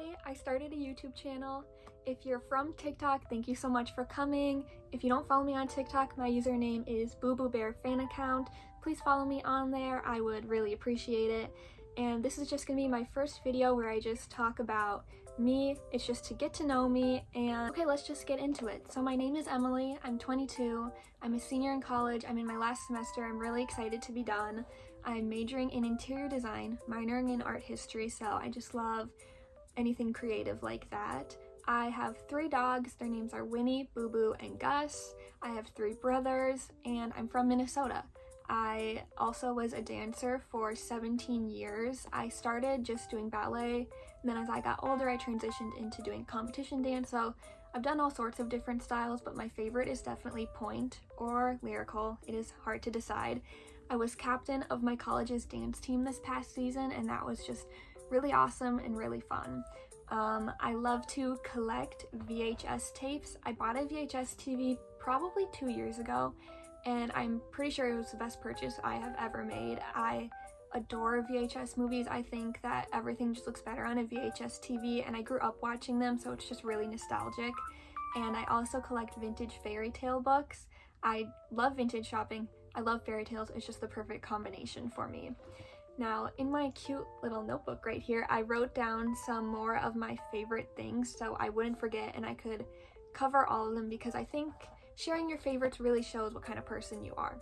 Hi, I started a YouTube channel. If you're from TikTok, thank you so much for coming. If you don't follow me on TikTok, my username is Boo Boo Bear Fan Account. Please follow me on there, I would really appreciate it. And this is just gonna be my first video where I just talk about me. It's just to get to know me, and okay, let's just get into it. So my name is Emily, I'm 22, I'm a senior in college, I'm in my last semester, I'm really excited to be done. I'm majoring in interior design, minoring in art history, so I just love anything creative like that. I have 3 dogs, their names are Winnie, Boo Boo, and Gus. I have 3 brothers, and I'm from Minnesota. I also was a dancer for 17 years. I started just doing ballet, and then as I got older, I transitioned into doing competition dance, so I've done all sorts of different styles, but my favorite is definitely point or lyrical. It is hard to decide. I was captain of my college's dance team this past season, and that was just really awesome and really fun. I love to collect VHS tapes. I bought a VHS TV probably 2 years ago, and I'm pretty sure it was the best purchase I have ever made. I adore VHS movies. I think that everything just looks better on a VHS TV, and I grew up watching them, so it's just really nostalgic. And I also collect vintage fairy tale books. I love vintage shopping. I love fairy tales. It's just the perfect combination for me. Now, in my cute little notebook right here, I wrote down some more of my favorite things so I wouldn't forget and I could cover all of them, because I think sharing your favorites really shows what kind of person you are.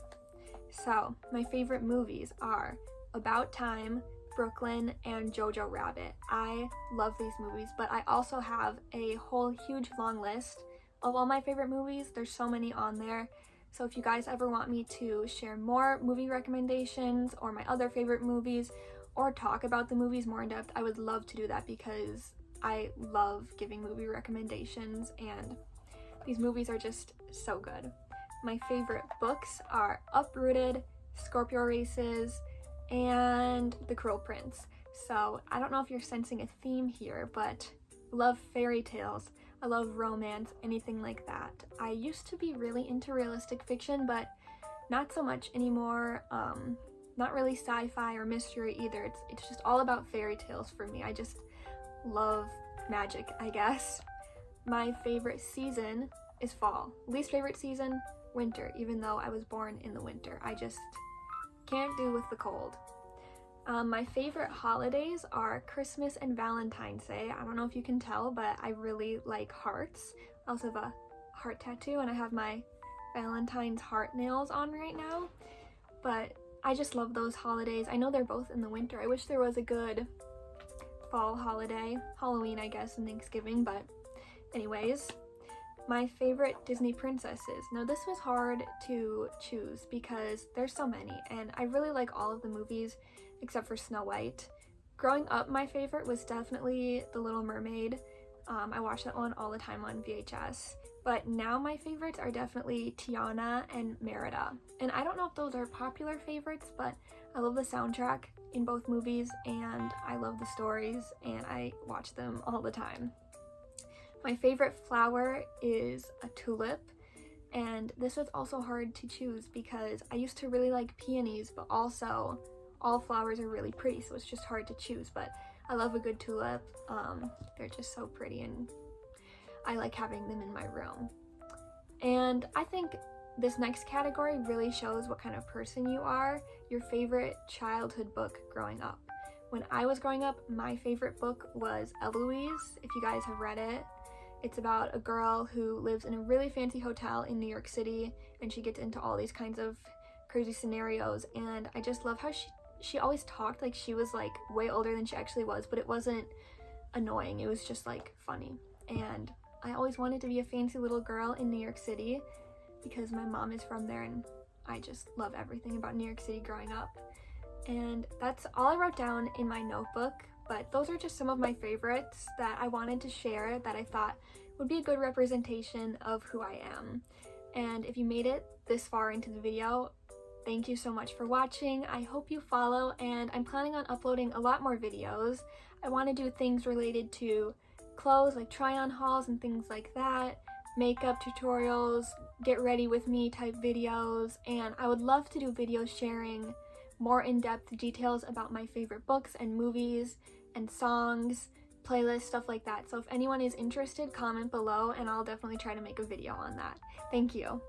So, my favorite movies are About Time, Brooklyn, and Jojo Rabbit. I love these movies, but I also have a whole huge long list of all my favorite movies. There's so many on there. So if you guys ever want me to share more movie recommendations or my other favorite movies, or talk about the movies more in depth, I would love to do that, because I love giving movie recommendations and these movies are just so good. My favorite books are Uprooted, Scorpio Races, and The Cruel Prince. So I don't know if you're sensing a theme here, but I love fairy tales. I love romance, anything like that. I used to be really into realistic fiction, but not so much anymore. Not really sci-fi or mystery either. It's just all about fairy tales for me. I just love magic, I guess. My favorite season is fall. Least favorite season, winter, even though I was born in the winter. I just can't do with the cold. My favorite holidays are Christmas and Valentine's Day. I don't know if you can tell, but I really like hearts. I also have a heart tattoo, and I have my Valentine's heart nails on right now. But I just love those holidays. I know they're both in the winter. I wish there was a good fall holiday. Halloween, I guess, and Thanksgiving, but anyways. My favorite Disney princesses. Now this was hard to choose because there's so many, and I really like all of the movies except for Snow White. Growing up, my favorite was definitely The Little Mermaid. I watched that one all the time on VHS. But now my favorites are definitely Tiana and Merida. And I don't know if those are popular favorites, but I love the soundtrack in both movies, and I love the stories, and I watch them all the time. My favorite flower is a tulip, and this was also hard to choose because I used to really like peonies, but also all flowers are really pretty, so it's just hard to choose. But I love a good tulip. They're just so pretty, and I like having them in my room. And I think this next category really shows what kind of person you are. Your favorite childhood book growing up. When I was growing up, my favorite book was Eloise, if you guys have read it. It's about a girl who lives in a really fancy hotel in New York City, and she gets into all these kinds of crazy scenarios, and I just love how she always talked like she was like way older than she actually was, but it wasn't annoying, it was just like funny. And I always wanted to be a fancy little girl in New York City because my mom is from there, and I just love everything about New York City growing up. And that's all I wrote down in my notebook. But those are just some of my favorites that I wanted to share that I thought would be a good representation of who I am. And if you made it this far into the video, thank you so much for watching. I hope you follow, and I'm planning on uploading a lot more videos. I want to do things related to clothes, like try-on hauls and things like that, makeup tutorials, get ready with me type videos, and I would love to do videos sharing more in-depth details about my favorite books and movies and songs, playlists, stuff like that. So if anyone is interested, comment below and I'll definitely try to make a video on that. Thank you.